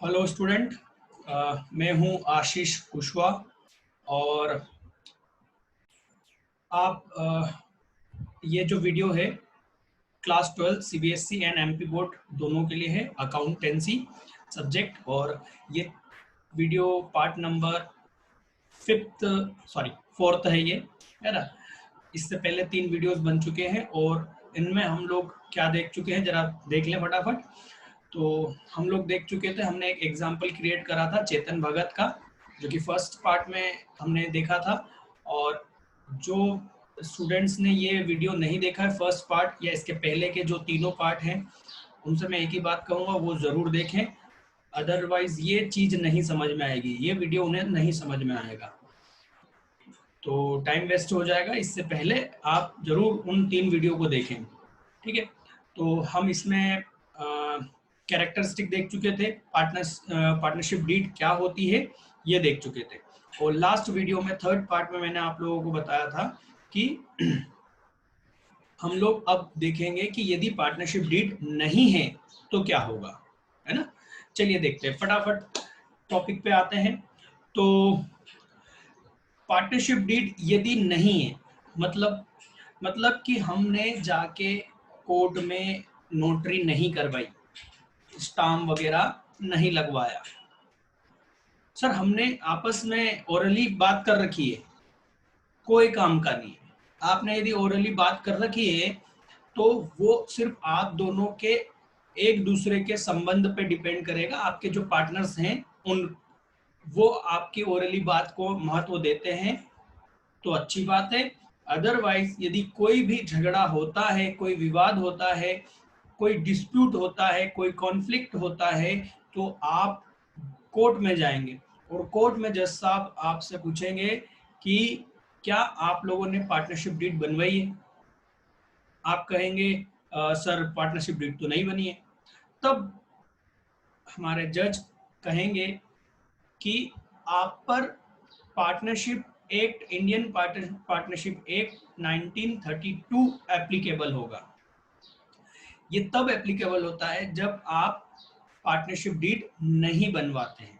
Hello student. मैं हूं आशीष कुशवाहा और आप ये जो वीडियो है class 12 CBSE and MP board दोनों के लिए है, अकाउंटेंसी सब्जेक्ट। और ये video part number fifth sorry fourth है ये, है ना। इससे पहले 3 वीडियोस बन चुके हैं और इनमें हम लोग क्या देख चुके हैं, जरा देख लें फटाफट। तो हम लोग देख चुके थे, हमने एक एग्जाम्पल क्रिएट करा था चेतन भगत का, जो कि फर्स्ट पार्ट में हमने देखा था। और जो स्टूडेंट्स ने ये वीडियो नहीं देखा है फर्स्ट पार्ट या इसके पहले के जो तीनों पार्ट हैं, उनसे मैं एक ही बात कहूँगा, वो ज़रूर देखें। अदरवाइज ये चीज़ नहीं समझ में आएगी, ये वीडियो उन्हें नहीं समझ में आएगा, तो टाइम वेस्ट हो जाएगा। इससे पहले आप जरूर उन 3 वीडियो को देखें, ठीक है। तो हम इसमें कैरेक्टरिस्टिक देख चुके थे, पार्टनरशिप डीड क्या होती है ये देख चुके थे। और लास्ट वीडियो में थर्ड पार्ट में मैंने आप लोगों को बताया था कि हम लोग अब देखेंगे कि यदि पार्टनरशिप डीड नहीं है तो क्या होगा, है ना। चलिए देखते हैं, फटाफट टॉपिक पे आते हैं। तो पार्टनरशिप डीड यदि नहीं है, मतलब कि हमने जाके कोर्ट में नोटरी नहीं करवाई, स्टाम्प वगैरह नहीं लगवाया। सर हमने आपस में ओरली बात कर रखी है, कोई काम का नहीं है। आपने यदि ओरली बात कर रखी है तो वो सिर्फ आप दोनों के एक दूसरे के संबंध पे डिपेंड करेगा। आपके जो पार्टनर्स हैं उन वो आपकी ओरली बात को महत्व देते हैं तो अच्छी बात है। अदरवाइज यदि कोई भी झगड़ा होता है, कोई विवाद होता है, कोई डिस्प्यूट होता है, कोई कॉन्फ्लिक्ट होता है, तो आप कोर्ट में जाएंगे और कोर्ट में जज साहब आपसे पूछेंगे कि क्या आप लोगों ने पार्टनरशिप डीड बनवाई है। आप कहेंगे सर पार्टनरशिप डीड तो नहीं बनी है। तब हमारे जज कहेंगे कि आप पर partnership act, Indian partnership act 1932 applicable होगा। ये तब एप्लीकेबल होता है जब आप पार्टनरशिप डीड नहीं बनवाते हैं।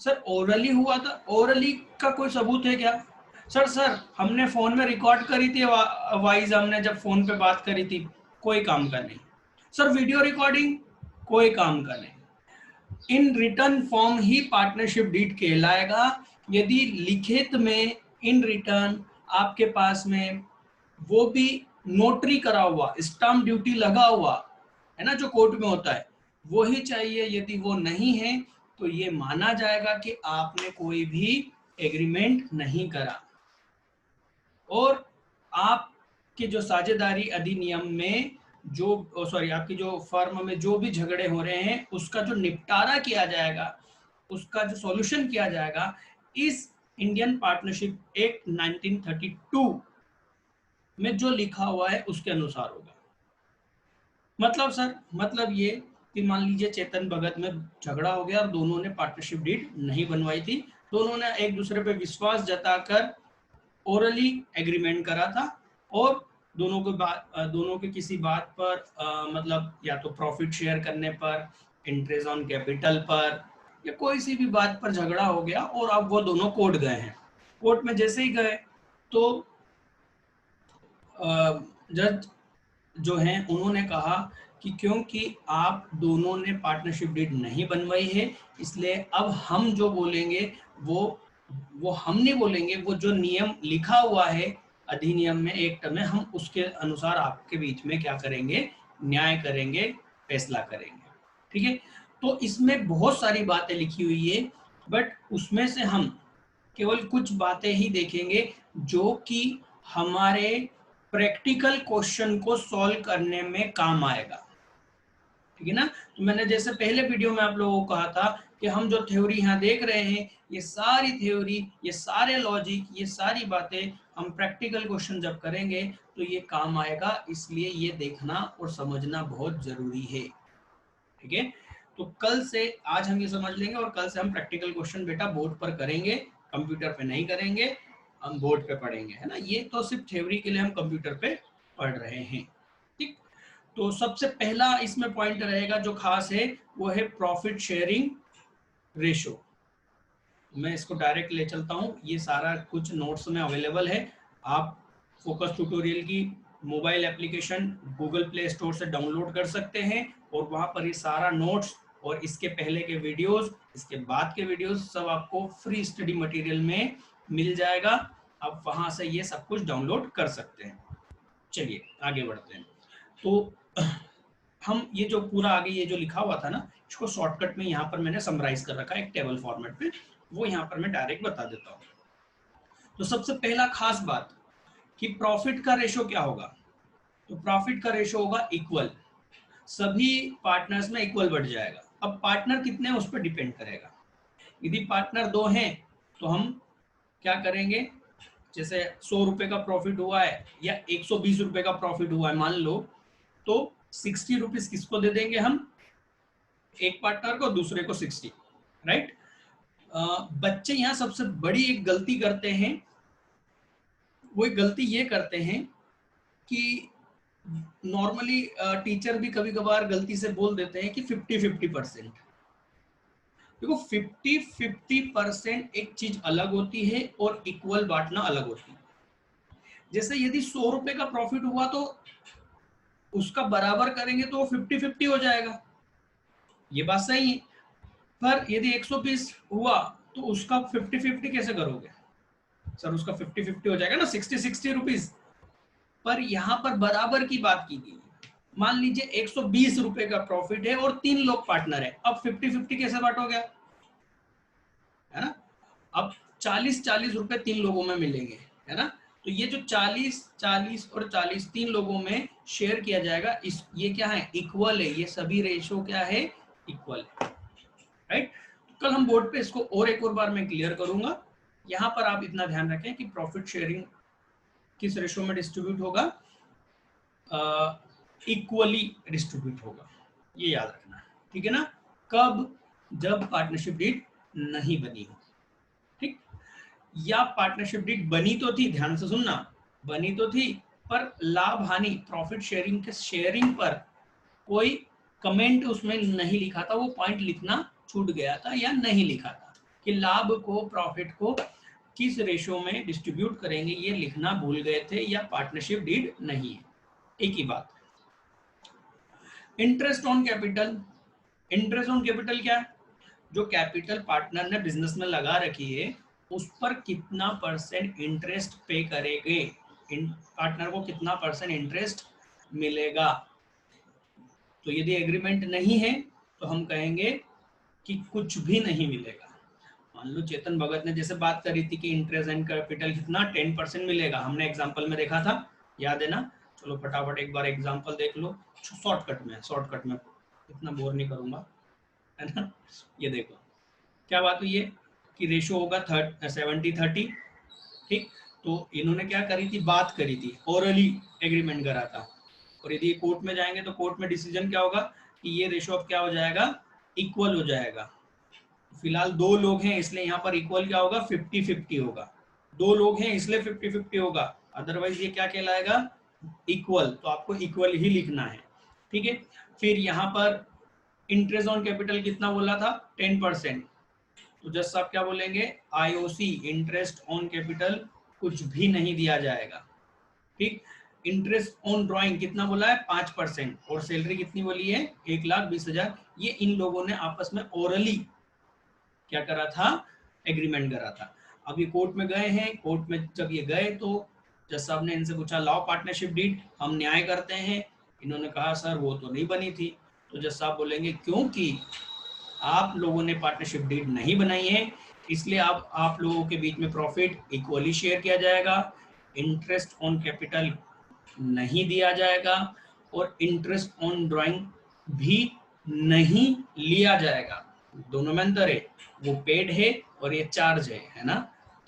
सर ओरली हुआ था, ओरली का कोई सबूत है क्या? सर हमने फोन में रिकॉर्ड करी थी वाइज, हमने जब फोन पे बात करी थी, कोई काम का नहीं। सर वीडियो रिकॉर्डिंग, कोई काम का नहीं। इन रिटर्न फॉर्म ही पार्टनरशिप डीड कहलाएगा। यदि लिखित में इन रिटर्न आपके पास में वो भी नोटरी करा हुआ, स्टाम्प ड्यूटी लगा हुआ है ना, जो कोर्ट में होता है, वो ही चाहिए। यदि वो नहीं है तो ये माना जाएगा कि आपने कोई भी एग्रीमेंट नहीं करा। और आपके जो साझेदारी अधिनियम में जो सॉरी आपकी जो फर्म में जो भी झगड़े हो रहे हैं उसका जो निपटारा किया जाएगा, उसका जो सॉल्यूशन किया जाएगा, इस इंडियन पार्टनरशिप एक्ट 1932 में जो लिखा हुआ है उसके अनुसार होगा। मतलब सर, मतलब ये कि मान लीजिए चेतन भगत में झगड़ा हो गया और दोनों ने पार्टनरशिप डीड नहीं बनवाई थी, दोनों ने एक दूसरे पे विश्वास जताकर ओरली एग्रीमेंट करा था और दोनों के किसी बात पर मतलब या तो प्रॉफिट शेयर करने पर, इंटरेस्ट ऑन कैपिटल पर, या कोई सी भी बात पर झगड़ा हो गया और अब वो दोनों कोर्ट गए हैं। कोर्ट में जैसे ही गए तो जज जो हैं उन्होंने कहा कि क्योंकि आप दोनों ने पार्टनरशिप डीड नहीं बनवाई है, इसलिए अब हम जो बोलेंगे वो हम नहीं बोलेंगे, वो जो नियम लिखा हुआ है अधिनियम में, एक्ट में, हम उसके अनुसार आपके बीच में क्या करेंगे, न्याय करेंगे, फैसला करेंगे। ठीक है। तो इसमें बहुत सारी बातें लिखी हुई है, बट उसमें से हम केवल कुछ बातें ही देखेंगे जो कि हमारे प्रैक्टिकल क्वेश्चन को सॉल्व करने में काम आएगा। ठीक है ना। तो मैंने जैसे पहले वीडियो में आप लोगों को कहा था कि हम जो थ्योरी यहाँ देख रहे हैं, ये सारी थ्योरी, ये सारे लॉजिक, ये सारी बातें हम प्रैक्टिकल क्वेश्चन जब करेंगे तो ये काम आएगा। इसलिए ये देखना और समझना बहुत जरूरी है। ठीक है। तो कल से, आज हम ये समझ लेंगे और कल से हम प्रैक्टिकल क्वेश्चन बेटा बोर्ड पर करेंगे, कंप्यूटर पे नहीं करेंगे, हम बोर्ड पे पढ़ेंगे, है ना। ये तो सिर्फ थ्योरी के लिए हम कंप्यूटर पे पढ़ रहे हैं। ठीक। तो सबसे पहला इसमें पॉइंट रहेगा जो खास है वो है प्रॉफिट शेयरिंग रेशो। मैं इसको डायरेक्ट ले चलता हूँ, ये सारा कुछ नोट्स में अवेलेबल है। आप फोकस ट्यूटोरियल की mobile application Google play store से डाउनलोड कर सकते हैं और वहाँ पर ये सारा नोट्स और इसके पहले के वीडियोस, इसके बाद के वीडियोस सब आपको फ्री स्टडी मटेरियल में मिल जाएगा। आप वहाँ से ये सब कुछ डाउनलोड कर सकते हैं। चलिए आगे बढ़ते हैं। तो हम ये जो पूरा आगे ये जो लिखा हुआ था ना, इसको शॉर्टकट में यहाँ पर मैंने समराइज कर रखा है एक टेबल फॉर्मेट पे, वो यहाँ पर मैं डायरेक्ट बता देता हूँ। तो सबसे पहला खास बात कि प्रॉफिट का रेशो क्या होगा, तो प्रॉफिट का रेशो होगा इक्वल, सभी पार्टनर्स में इक्वल बढ़ जाएगा। अब पार्टनर कितने हैं उस पर डिपेंड करेगा। यदि पार्टनर 2 हैं तो हम क्या करेंगे, जैसे 100 रुपए का प्रॉफिट हुआ है या 120 रुपए का प्रॉफिट हुआ है मान लो, तो 60 रुपीज किसको दे देंगे हम, एक पार्टनर को, दूसरे को 60, राइट। बच्चे यहाँ सबसे बड़ी एक गलती करते हैं, वो एक गलती ये करते हैं कि नॉर्मली टीचर भी कभी कभार गलती से बोल देते हैं कि 50-50%। देखो 50-50% एक चीज अलग होती है और इक्वल बांटना अलग होती है। जैसे यदि 100 रुपए का प्रॉफिट हुआ तो उसका बराबर करेंगे तो 50-50 हो जाएगा, ये बात सही है। पर यदि 120 हुआ तो उसका 50-50 कैसे करोगे सर, उसका 50-50 हो जाएगा ना, 60-60 रुपीज। पर यहाँ पर बराबर की बात की गई। मान लीजिए 120 रुपए का प्रॉफिट है और 3 लोग पार्टनर है, अब 50-50 कैसे बांटोगे, है ना। अब 40-40 रुपए 3 लोगों में मिलेंगे, है ना। तो ये जो 40-40 और 40 3 लोगों में शेयर किया जाएगा, इस ये क्या है, इक्वल है। ये सभी रेशो क्या है, इक्वल है, राइट। कल हम बोर्ड पे इसको और एक और बार मैं क्लियर करूंगा। यहाँ पर आप इतना ध्यान रखें कि प्रॉफिट शेयरिंग किस रेशो में डिस्ट्रीब्यूट होगा, इक्वली डिस्ट्रीब्यूट होगा, ये याद रखना, ठीक है ना। कब, जब पार्टनरशिप डीड नहीं बनी हो, ठीक। या पार्टनरशिप डीड बनी तो थी, ध्यान से सुनना, बनी तो थी पर लाभ हानि प्रॉफिट शेयरिंग के शेयरिंग पर कोई कमेंट उसमें नहीं लिखा था, वो पॉइंट लिखना छूट गया था या नहीं लिखा था कि लाभ को, प्रॉफिट को किस रेशो में डिस्ट्रीब्यूट करेंगे, ये लिखना भूल गए थे या पार्टनरशिप डीड नहीं है, एक ही बात। Interest on capital, interest on capital क्या है, जो कैपिटल पार्टनर ने बिजनेस में लगा रखी है उस पर कितना परसेंट इंटरेस्ट पे करेंगे, पार्टनर को कितना परसेंट इंटरेस्ट मिलेगा। तो यदि एग्रीमेंट नहीं है तो हम कहेंगे कि कुछ भी नहीं मिलेगा। मान लो चेतन भगत ने जैसे बात करी थी कि इंटरेस्ट एंड कैपिटल कितना 10% मिलेगा, हमने एग्जांपल में देखा था, याद है ना। चलो फटाफट एक बार एग्जांपल देख लो, शॉर्टकट में इतना बोर नहीं करूंगा, है ना। ये देखो क्या बात हुई है कि रेशो होगा 70-30, ठीक। तो इन्होंने क्या करी थी, बात करी थी, ओरली एग्रीमेंट करा था, और यदि कोर्ट में जाएंगे तो कोर्ट में डिसीजन क्या होगा कि ये रेशो अब क्या हो जाएगा, इक्वल हो जाएगा। फिलहाल 2 लोग हैं इसलिए यहाँ पर इक्वल क्या होगा, 50-50 होगा। 2 लोग हैं इसलिए 50-50 होगा, अदरवाइज ये क्या कहलाएगा, इक्वल। तो आपको इक्वल ही लिखना है, ठीक है। फिर यहाँ पर इंटरेस्ट ऑन कैपिटल कितना बोला था, 10%। तो जज साहब क्या बोलेंगे, आईओसी इंटरेस्ट ऑन कैपिटल कुछ भी नहीं दिया जाएगा, ठीक। इंटरेस्ट ऑन ड्राइंग कितना बोला है, 5%, और सैलरी कितनी बोली है, 1,20,000। ये इन लोगों ने आपस में ओरली क्या करा था, एग्रीमेंट करा था। अब ये कोर्ट में गए हैं, कोर्ट में जब ये गए तो जज साहब ने इनसे पूछा लाओ पार्टनरशिप डीड, हम न्याय करते हैं। इन्होंने कहा सर वो तो नहीं बनी थी। तो जज साहब बोलेंगे क्योंकि आप लोगों ने पार्टनरशिप डीड नहीं बनाई है, इसलिए आप लोगों के बीच में प्रॉफिट इक्वली शेयर किया जाएगा, इंटरेस्ट ऑन कैपिटल नहीं दिया जाएगा, और इंटरेस्ट ऑन ड्राइंग भी नहीं लिया जाएगा। दोनों में अंतर है, वो पेड है और ये चार्ज है ना।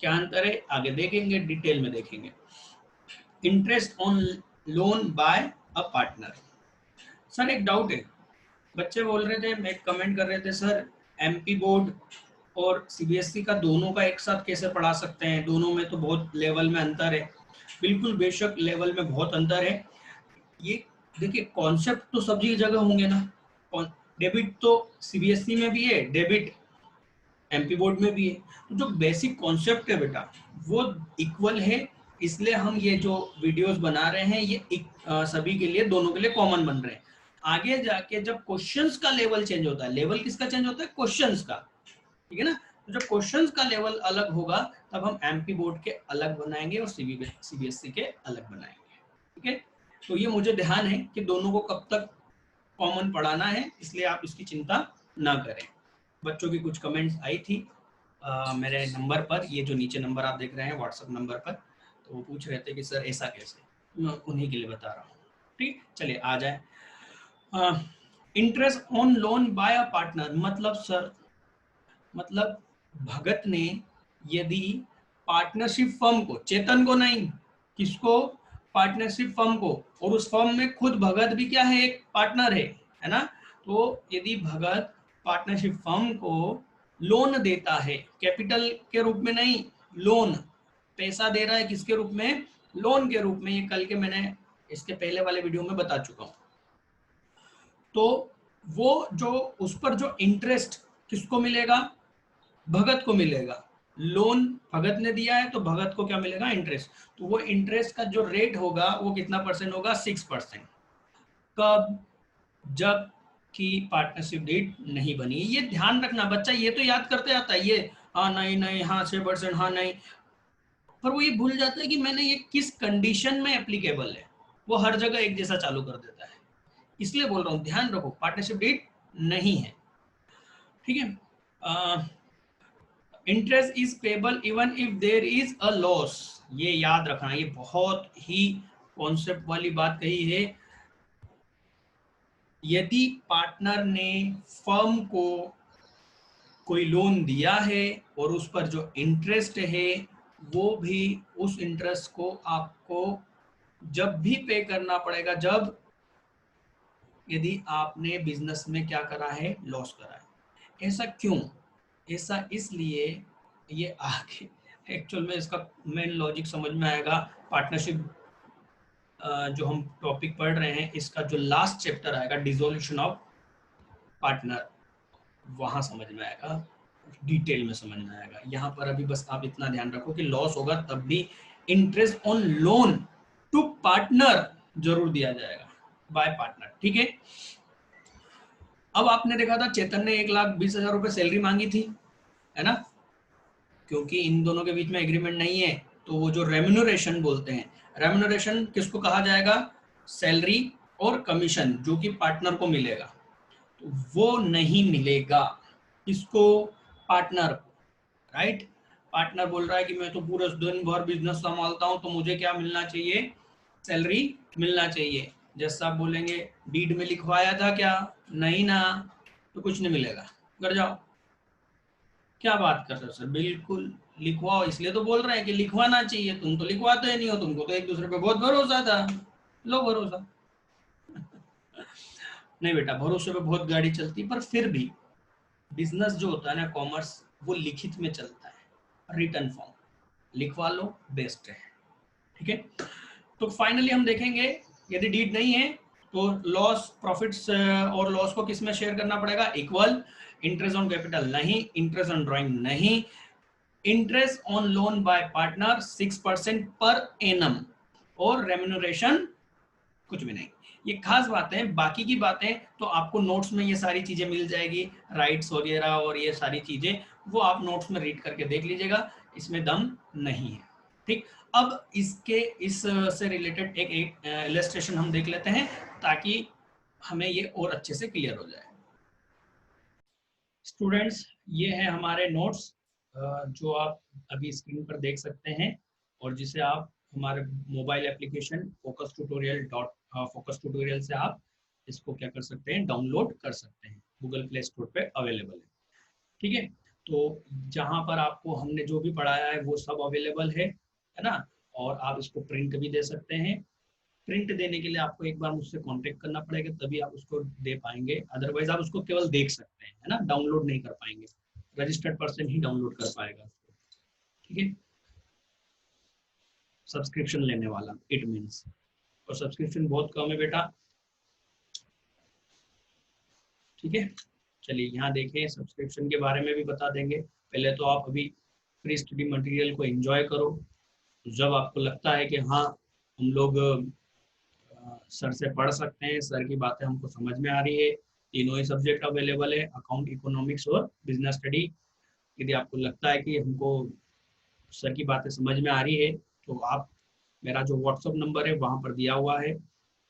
क्या अंतर है आगे देखेंगे, डिटेल में देखेंगे। Interest on loan by a partner, sir एक डाउट है, बच्चे बोल रहे थे, मैं कमेंट कर रहे थे सर एमपी बोर्ड और सीबीएसई का दोनों का एक साथ कैसे पढ़ा सकते हैं, दोनों में तो बहुत लेवल में अंतर है। बिल्कुल बेशक लेवल में बहुत अंतर है, ये देखिए कॉन्सेप्ट तो सभी जगह होंगे ना। डेबिट तो सीबीएसई में भी है, डेबिट एमपी बोर्ड में भी है। तो जो बेसिक कॉन्सेप्ट है बेटा वो इक्वल है, इसलिए हम ये जो वीडियोस बना रहे हैं ये सभी के लिए, दोनों के लिए कॉमन बन रहे हैं। आगे जाके जब क्वेश्चंस का लेवल चेंज होता है, लेवल किसका चेंज होता है? क्वेश्चंस का, ठीक है ना। तो जब क्वेश्चंस का लेवल अलग होगा तब हम एमपी बोर्ड के अलग बनाएंगे और सीबीएसई के अलग बनाएंगे, ठीक है। तो ये मुझे ध्यान है कि दोनों को कब तक कॉमन पढ़ाना है, इसलिए आप इसकी चिंता ना करें। बच्चों की कुछ कमेंट्स आई थी मेरे नंबर पर, ये जो नीचे नंबर आप देख रहे हैं व्हाट्सएप नंबर पर, तो वो पूछ रहे थे कि सर ऐसा कैसे, मैं उन्हीं के लिए बता रहा हूँ। ठीक, चलिए आ जाए। Interest on loan by a partner, मतलब सर, मतलब भगत ने यदि पार्टनरशिप फर्म को, चेतन को नहीं, किसको? पार्टनरशिप फर्म को, और उस फर्म में खुद भगत भी क्या है? एक पार्टनर है ना। तो यदि भगत पार्टनरशिप फर्म को लोन देता है, कैपिटल के रूप में नहीं, लोन, पैसा दे रहा है किसके रूप में? लोन के रूप में। ये कल के मैंने इसके पहले वाले वीडियो में बता चुका हूं। तो वो जो उस पर जो इंटरेस्ट किसको मिलेगा? भगत को मिलेगा। लोन भगत ने दिया है तो भगत को क्या मिलेगा? इंटरेस्ट। तो वो इंटरेस्ट का जो रेट होगा वो कितना परसेंट होगा? 6%। कब? जब कि पार्टनरशिप डीड नहीं बनी। ये ध्यान रखना बच्चा, ये तो याद करते आता है, ये हाँ नहीं नहीं, हाँ 6%, हाँ नहीं, पर वो ये भूल जाता है कि मैंने ये किस कंडीशन में एप्लीकेबल है। वो हर जगह एक जैसा चालू कर देता है। इसलिए बोल रहा हूँ ध्यान रखो, पार्टनरशिप डीड नहीं है, ठीक है। Interest is payable even if there is a loss, ये याद रखना, ये बहुत ही कॉन्सेप्ट वाली बात कही है। यदि पार्टनर ने फर्म को कोई लोन दिया है और उस पर जो इंटरेस्ट है वो भी, उस इंटरेस्ट को आपको जब भी पे करना पड़ेगा जब, यदि आपने बिजनेस में क्या करा है? लॉस करा है। ऐसा क्यों? ऐसा इसलिए, ये आगे एक्चुअल में इसका मेन लॉजिक समझ में आएगा। पार्टनरशिप जो हम टॉपिक पढ़ रहे हैं इसका जो लास्ट चैप्टर आएगा, डिसोल्यूशन ऑफ पार्टनर, वहां समझ में आएगा, डिटेल में समझ में आएगा। यहाँ पर अभी बस आप इतना ध्यान रखो कि लॉस होगा तब भी interest on loan to partner जरूर दिया जाएगा, बाय पार्टनर, ठीक है। अब आपने देखा था चेतन ने 1,20,000 रुपए सैलरी मांगी थी, है ना, क्योंकि इन दोनों के बीच में एग्रीमेंट नहीं है। तो वो जो रेम्यूनरेशन बोलते हैं, रेम्यूनरेशन किसको कहा जाएगा? सैलरी और कमीशन जो कि पार्टनर को मिलेगा, तो वो नहीं मिलेगा। किसको? पार्टनर को, राइट। पार्टनर बोल रहा है कि मैं तो पूरे दिन भर बिजनेस संभालता हूं तो मुझे क्या मिलना चाहिए? सैलरी मिलना चाहिए। जैसा आप बोलेंगे डीड में लिखवाया था क्या? नहीं ना, तो कुछ नहीं मिलेगा, घर जाओ। क्या बात कर रहे हो सर? बिल्कुल लिखवाओ, इसलिए तो बोल रहे हैं कि लिखवाना चाहिए। तुम तो लिखवाते ही नहीं हो, तुमको तो एक दूसरे पे बहुत भरोसा था, लो भरोसा। नहीं बेटा, भरोसे पे बहुत गाड़ी चलती, पर फिर भी बिजनेस जो होता है ना, कॉमर्स, वो लिखित में चलता है, रिटर्न फॉर्म लिखवा लो, बेस्ट है, ठीक है। तो फाइनली हम देखेंगे यदि डीड नहीं है तो लॉस, प्रॉफिट्स और लॉस को किस में शेयर करना पड़ेगा? इक्वल। इंटरेस्ट ऑन कैपिटल नहीं, इंटरेस्ट ऑन ड्राइंग नहीं, interest on loan by partner 6% per annum, और रेम्यूनरेशन कुछ भी नहीं। ये खास बातें, बाकी की बातें तो आपको नोट्स में ये सारी चीजें मिल जाएगी, राइट्स वगैरह और ये सारी चीजें, वो आप नोट्स में रीड करके देख लीजिएगा, इसमें दम नहीं है, ठीक। अब इसके इस से रिलेटेड एक इलस्ट्रेशन हम देख लेते हैं ताकि हमें ये और अच्छे से क्लियर हो जाए। स्टूडेंट्स, ये है हमारे नोट्स जो आप अभी स्क्रीन पर देख सकते हैं और जिसे आप हमारे मोबाइल एप्लीकेशन फोकस ट्यूटोरियल से आप इसको क्या कर सकते हैं? डाउनलोड कर सकते हैं, गूगल प्ले स्टोर पे अवेलेबल है, ठीक है। तो जहां पर आपको हमने जो भी पढ़ाया है वो सब अवेलेबल है ना। और आप इसको प्रिंट भी दे सकते हैं। प्रिंट देने के लिए आपको एक बार मुझसे कांटेक्ट करना पड़ेगा, तभी आप उसको दे पाएंगे, अदरवाइज आप उसको केवल देख सकते हैं, है ना, डाउनलोड नहीं कर पाएंगे। रजिस्टर्ड पर्सन ही डाउनलोड कर पाएगा, ठीक है। सब्सक्रिप्शन लेने वाला, इट मीन्स, और सब्सक्रिप्शन बहुत कम है बेटा, ठीक है, चलिए यहाँ देखें, सब्सक्रिप्शन के बारे में भी बता देंगे। पहले तो आप अभी फ्री स्टडी मटेरियल को एंजॉय करो। जब आपको लगता है कि हाँ हम लोग सर से पढ़ सकते हैं, सर की बातें हमको समझ में आ रही है, तीनों ही सब्जेक्ट अवेलेबल है, अकाउंट, इकोनॉमिक्स और बिजनेस स्टडी। यदि आपको लगता है कि हमको सर की बातें समझ में आ रही है तो आप, मेरा जो व्हाट्सअप नंबर है वहाँ पर दिया हुआ है,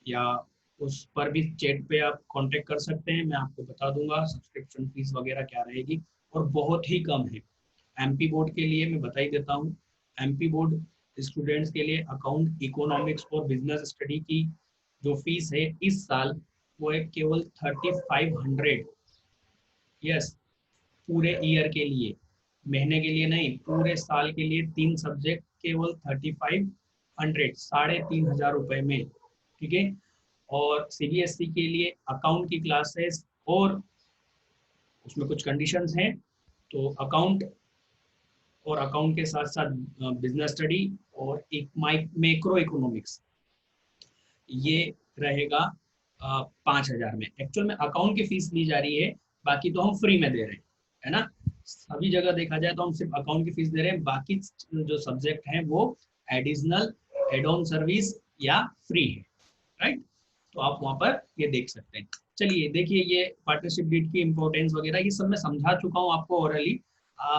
या उस पर भी चैट पे आप कांटेक्ट कर सकते हैं, मैं आपको बता दूंगा सब्सक्रिप्शन फीस वगैरह क्या रहेगी, और बहुत ही कम है। एमपी बोर्ड के लिए मैं बता ही देता हूँ, एमपी बोर्ड स्टूडेंट्स के लिए अकाउंट, इकोनॉमिक्स और बिजनेस स्टडी की जो फीस है इस साल वो है केवल 3500। यस, पूरे ईयर के लिए, महीने के लिए नहीं, पूरे साल के लिए 3 सब्जेक्ट केवल 3500, 3500 में। ठीक है, और सीबीएसई के लिए अकाउंट की क्लासेस, और उसमें कुछ कंडीशंस हैं, तो अकाउंट और अकाउंट के साथ साथ बिजनेस स्टडी और एक मैक्रो इकोनॉमिक्स, ये रहेगा 5000 में। एक्चुअल में अकाउंट की फीस ली जा रही है, बाकी तो हम फ्री में दे रहे हैं, है ना। सभी जगह देखा जाए तो हम सिर्फ अकाउंट की फीस दे रहे हैं, बाकी जो सब्जेक्ट हैं वो एडिशनल एड ऑन सर्विस या फ्री है, राइट। तो आप वहां पर ये देख सकते हैं। चलिए देखिए, ये पार्टनरशिप डीड की इंपॉर्टेंस वगैरह ये सब मैं समझा चुका हूँ आपको ओरली,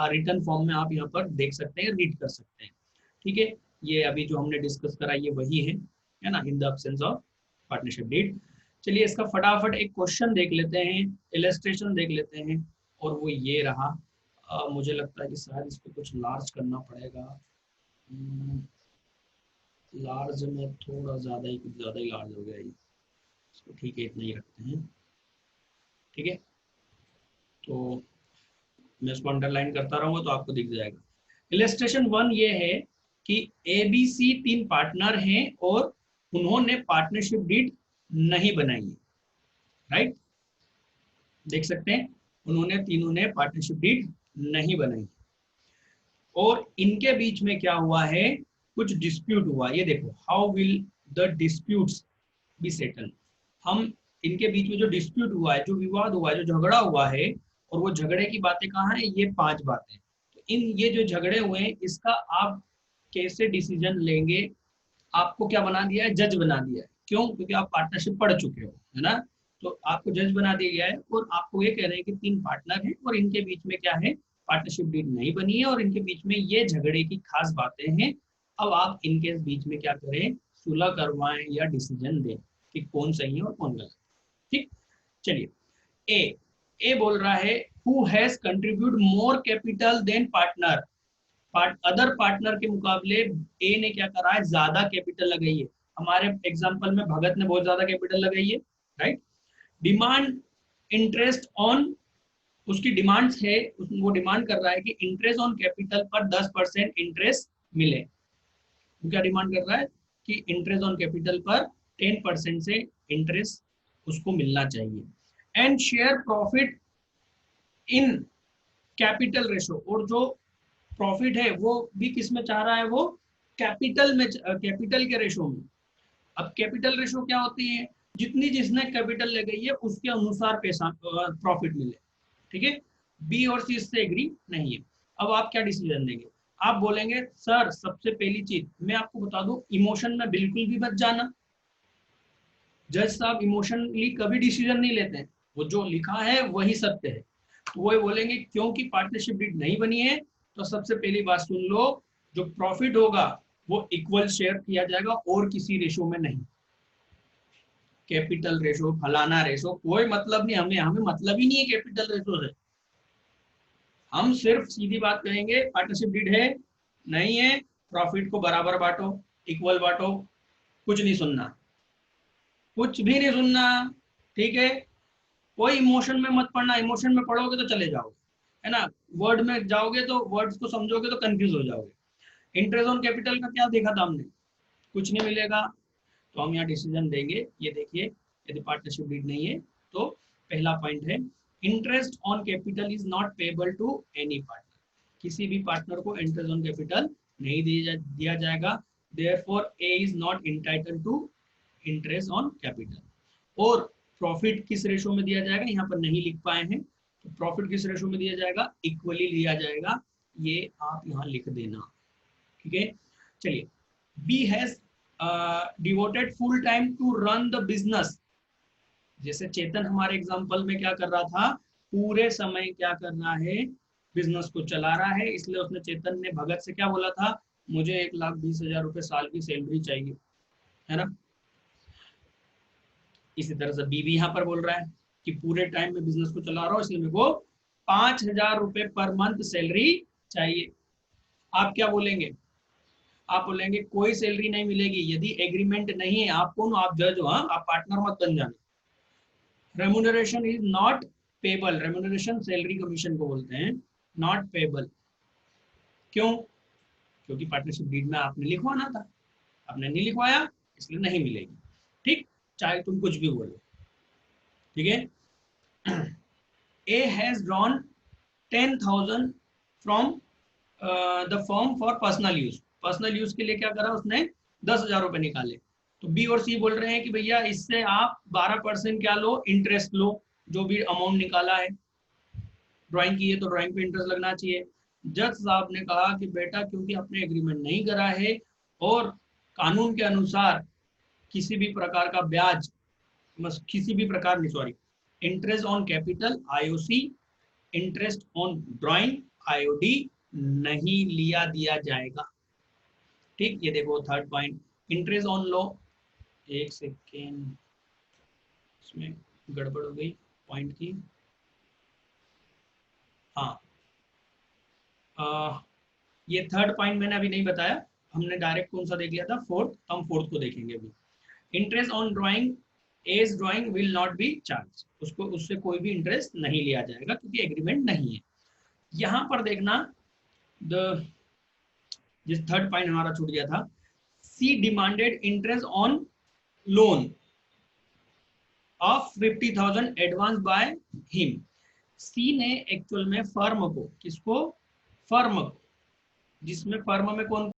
रिटन फॉर्म में आप यहाँ पर देख सकते हैं, रीड कर सकते हैं। ठीक है, ये अभी जो हमने डिस्कस करा ये वही है ना, in the absence of partnership deed. चलिए इसका फटाफट एक क्वेश्चन देख लेते हैं, इलस्ट्रेशन देख लेते हैं, और वो ये रहा। मुझे लगता है कि शायद इसको कुछ लार्ज करना पड़ेगा। लार्ज में थोड़ा ज़्यादा ही, कुछ ज़्यादा ही लार्ज हो गया ये, इसको ठीक है इतना ही रखते हैं। ठीक है, तो मैं इसको अंडरलाइन करता रहूँगा तो आपको दिख जाएगा। इलस्ट्रेशन 1 ये है कि एबीसी 3 पार्टनर हैं और उन्होंने पार्टनरशिप डीड नहीं बनाई है, राइट। देख सकते हैं, उन्होंने तीनों ने पार्टनरशिप डीड नहीं बनाई, और इनके बीच में क्या हुआ है, कुछ डिस्प्यूट हुआ। ये देखो, how will the disputes be settle. हम, इनके बीच में जो डिस्प्यूट हुआ है, जो विवाद हुआ है, जो झगड़ा हुआ है, और वो झगड़े की बातें कहाँ है, ये 5 बातें। तो इन, ये जो झगड़े हुए हैं इसका आप कैसे डिसीजन लेंगे, आपको क्या बना दिया है, जज बना दिया है। क्यों? क्योंकि आप पार्टनरशिप पढ़ चुके हो, है ना। तो आपको जज बना दिया गया है, और आपको ये कह रहे हैं कि 3 पार्टनर हैं और इनके बीच में क्या है, पार्टनरशिप डीड नहीं बनी है, और इनके बीच में ये झगड़े की खास बातें हैं। अब आप इनके बीच में क्या करें, सुलह करवाएं या डिसीजन दें कि कौन सही है और कौन गलत। ठीक, चलिए, ए ए बोल रहा है, who has contribute more capital than partner. Other partner के मुकाबले ए ने क्या करा है, ज्यादा कैपिटल लगाई है। हमारे एग्जांपल में भगत ने बहुत ज्यादा कैपिटल लगाई है, राइट। डिमांड इंटरेस्ट ऑन, उसकी डिमांड्स है, वो डिमांड कर रहा है कि इंटरेस्ट ऑन कैपिटल पर 10% इंटरेस्ट मिले। वो क्या डिमांड कर रहा है कि इंटरेस्ट ऑन कैपिटल पर 10% से इंटरेस्ट उसको मिलना चाहिए, and share profit in capital ratio, और जो प्रॉफिट है वो भी किस में चाह रहा है, वो कैपिटल में, कैपिटल के रेशो में। अब कैपिटल रेशो क्या होती है, जितनी जिसने कैपिटल लगाई है उसके अनुसार पैसा, प्रॉफिट मिले। ठीक है, बी और सी इससे एग्री नहीं है। अब आप क्या डिसीजन देंगे, आप बोलेंगे सर सबसे पहली चीज मैं आपको बता दूं, इमोशन में बिल्कुल भी मत जाना। जज साहब इमोशनली कभी डिसीजन नहीं लेते हैं, वो जो लिखा है वही सत्य है। तो वो बोलेंगे क्योंकि पार्टनरशिप डीड नहीं बनी है, तो सबसे पहली बात सुन लो, जो प्रॉफिट होगा वो इक्वल शेयर किया जाएगा और किसी रेशो में नहीं। कैपिटल रेशो, फलाना रेशो, कोई मतलब नहीं, हमें हमें मतलब ही नहीं है कैपिटल रेशो से। हम सिर्फ सीधी बात कहेंगे, पार्टनरशिप डीड है, नहीं है, प्रॉफिट को बराबर बांटो, इक्वल बांटो, कुछ नहीं सुनना, कुछ भी नहीं सुनना। ठीक है, कोई इमोशन में मत पढ़ना, इमोशन में पढ़ोगे तो चले जाओगे, है ना। वर्ड में जाओगे तो वर्ड्स को समझोगे तो कंफ्यूज हो जाओगे। इंटरेस्ट ऑन कैपिटल का क्या देखा था हमने, कुछ नहीं मिलेगा। तो हम यहाँ डिसीजन देंगे, ये देखिए, यदि पार्टनरशिप डीड नहीं है तो पहला पॉइंट है, interest on capital is not payable to any partner. किसी भी पार्टनर को इंटरेस्ट ऑन कैपिटल नहीं दिया जाएगा, therefore A is not entitled to interest on capital. और प्रॉफिट किस रेशो में दिया जाएगा, यहाँ पर नहीं लिख पाए हैं, तो प्रॉफिट किस रेशो में दिया जाएगा, इक्वली लिया जाएगा, ये आप यहाँ लिख देना, ठीक है। चलिए, B has devoted full time to run the business. जैसे चेतन हमारे एग्जांपल में क्या कर रहा था, पूरे समय क्या कर रहा है, बिजनेस को चला रहा है, इसलिए उसने, चेतन ने भगत से क्या बोला था, मुझे 1,20,000 रुपए साल की सैलरी चाहिए, है ना। इसी तरह से बी भी यहाँ पर बोल रहा है कि पूरे टाइम में बिजनेस को चला रहा हूँ, इसलिए मेरे को 5,000 रुपए पर मंथ सैलरी चाहिए। आप क्या बोलेंगे, आप बोलेंगे कोई सैलरी नहीं मिलेगी, यदि एग्रीमेंट नहीं है, आप कौन, आप जज हो, हाँ, आप पार्टनर मत बन जाना। Remuneration is not payable, remuneration salary commission को बोलते हैं, नॉट पेबल। क्यों, क्योंकि पार्टनरशिप डीड में आपने लिखवाना था, आपने नहीं लिखवाया, इसलिए नहीं मिलेगी, ठीक, चाहे तुम कुछ भी बोलो, ठीक है। A has drawn 10,000 from the firm for personal use, personal use के लिए क्या करा उसने, 10,000 रुपए निकाले। तो बी और सी बोल रहे हैं कि भैया इससे आप 12% क्या लो, इंटरेस्ट लो, जो भी अमाउंट निकाला है, ड्राइंग की है तो ड्राइंग पे इंटरेस्ट लगना चाहिए। जज साहब ने कहा कि बेटा क्योंकि आपने एग्रीमेंट नहीं करा है और कानून के अनुसार किसी भी प्रकार का ब्याज, किसी भी प्रकार नहीं, sorry, interest on capital IOC, interest on drawing IOD नहीं लिया दिया जाएगा, ठीक। ये देखो थर्ड पॉइंट, इंटरेस्ट ऑन लो, एक सेकेंड, इसमें गड़बड़ हो गई पॉइंट की, हाँ, ये थर्ड पॉइंट मैंने अभी नहीं बताया, हमने डायरेक्ट कौन सा देख लिया था, फोर्थ, हम फोर्थ को देखेंगे अभी। Interest on drawing as drawing will not be charge, उसको, उससे कोई भी इंटरेस्ट नहीं लिया जाएगा क्योंकि एग्रीमेंट नहीं है। यहाँ पर देखना, द जिस थर्ड पॉइंट हमारा छूट गया था, C demanded interest on loan of 50,000 advance by him. C ने एक्चुअल में फर्म को, किसको, फर्म को, जिसमें फर्म में कौन